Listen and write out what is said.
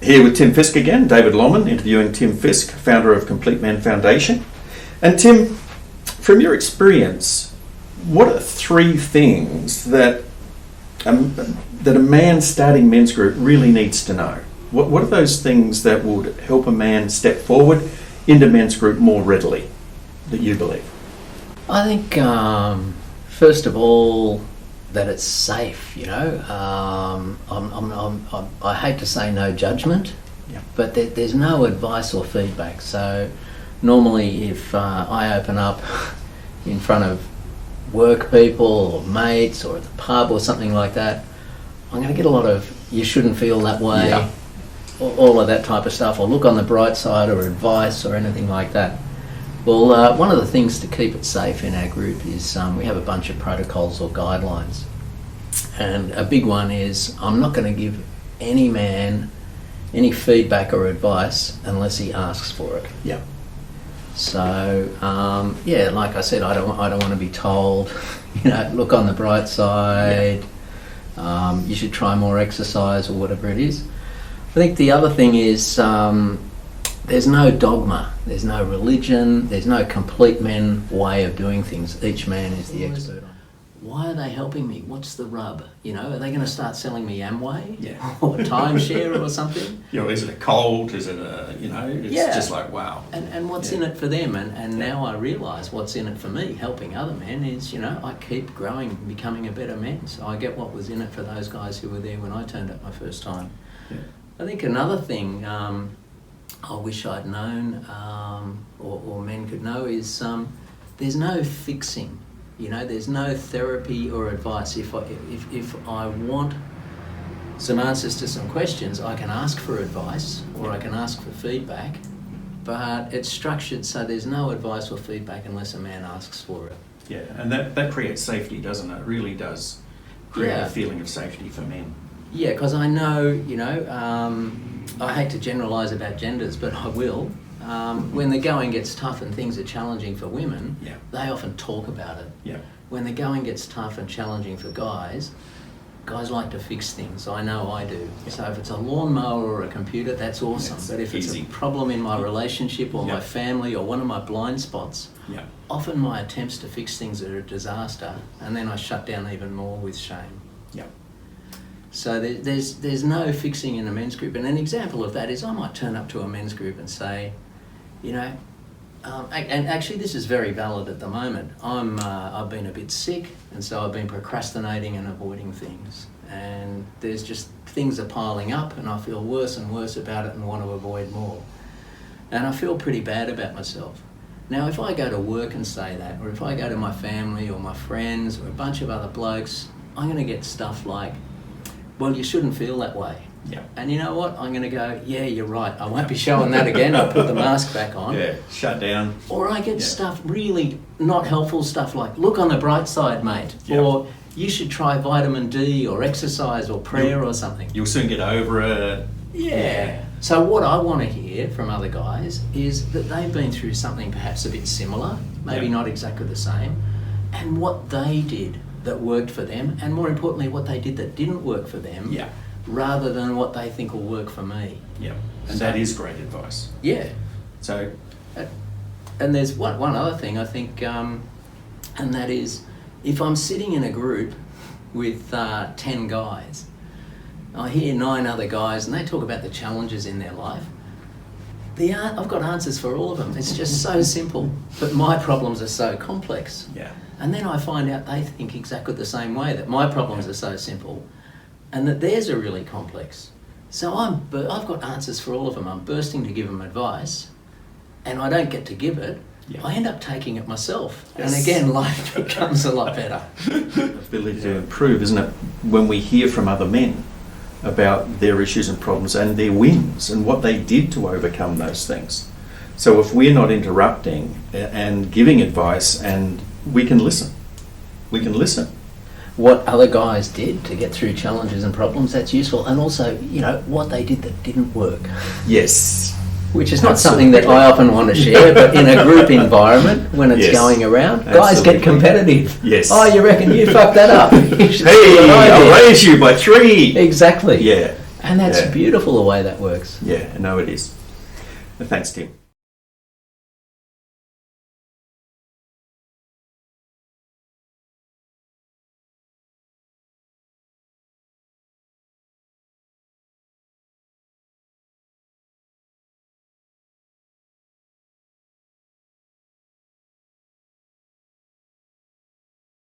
Here with Tim Fisk again, David Longman interviewing Tim Fisk, founder of Complete Man Foundation. And Tim, from your experience, what are three things that a man starting men's group really needs to know? What are those things that would help a man step forward into men's group more readily, that you believe? I think, first of all, that it's safe, you know. I hate to say no judgment, but there's no advice or feedback. So normally if I open up in front of work people or mates or at the pub or something like that, I'm going to get a lot of "you shouldn't feel that way," all of that type of stuff, or "look on the bright side," or advice or anything like that. Well, one of the things to keep it safe in our group is we have a bunch of protocols or guidelines. And a big one is I'm not going to give any man any feedback or advice unless he asks for it. Yeah. So, like I said, I don't want to be told, look on the bright side, you should try more exercise or whatever it is. I think the other thing is there's no dogma, there's no religion, there's no complete men way of doing things. Each man is the expert on. Why are they helping me? What's the rub? Are they going to start selling me Amway? Yeah. Or timeshare or something? Is it a cult? Is it it's just like, wow. And what's in it for them? And now I realise what's in it for me, helping other men, is, I keep growing, becoming a better man. So I get what was in it for those guys who were there when I turned up my first time. Yeah. I think another thing I wish I'd known, or men could know, is there's no fixing. There's no therapy or advice. If I want some answers to some questions, I can ask for advice or I can ask for feedback, but it's structured so there's no advice or feedback unless a man asks for it. Yeah, and that creates safety, doesn't it? It really does create a feeling of safety for men. Yeah, because I know, I hate to generalise about genders, but I will. When the going gets tough and things are challenging for women, they often talk about it. Yeah. When the going gets tough and challenging for guys like to fix things. I know I do. Yeah. So if it's a lawnmower or a computer, that's awesome. But if it's a problem in my relationship or my family or one of my blind spots, often my attempts to fix things are a disaster, and then I shut down even more with shame. Yeah. So there's no fixing in a men's group. And an example of that is I might turn up to a men's group and say, and actually this is very valid at the moment. I've been a bit sick, and so I've been procrastinating and avoiding things. And there's just things are piling up, and I feel worse and worse about it and want to avoid more. And I feel pretty bad about myself. Now, if I go to work and say that, or if I go to my family or my friends or a bunch of other blokes, I'm going to get stuff like, "Well, you shouldn't feel that way." Yeah. And you know what? I'm going to go, "Yeah, you're right. I won't be showing that again." I'll put the mask back on. Yeah, shut down. Or I get stuff really not helpful stuff like, "Look on the bright side, mate." Yep. Or "You should try vitamin D or exercise or prayer or something." You'll soon get over it. Yeah. So what I want to hear from other guys is that they've been through something perhaps a bit similar, maybe not exactly the same, and what they did that worked for them, and more importantly, what they did that didn't work for them. Yeah. Rather than what they think will work for me. Yeah, and that is great advice. Yeah. So, and there's one other thing I think, and that is, if I'm sitting in a group with 10 guys, I hear 9 other guys and they talk about the challenges in their life. I've got answers for all of them. It's just so simple, but my problems are so complex. Yeah. And then I find out they think exactly the same way, that my problems are so simple, and that theirs are really complex. So I've got answers for all of them. I'm bursting to give them advice, and I don't get to give it. Yeah. I end up taking it myself. Yes. And again, life becomes a lot better. Ability to improve, isn't it? When we hear from other men about their issues and problems and their wins and what they did to overcome those things. So if we're not interrupting and giving advice, and we can listen. What other guys did to get through challenges and problems, that's useful. And also, what they did that didn't work. Yes. Which is not something that I often want to share, but in a group environment, when it's going around, guys get competitive. Yes. "Oh, you reckon you fucked that up?" "Hey, I'll raise you by 3. Exactly. Yeah. And that's Yeah. beautiful the way that works. Yeah, I know it is. Thanks, Tim.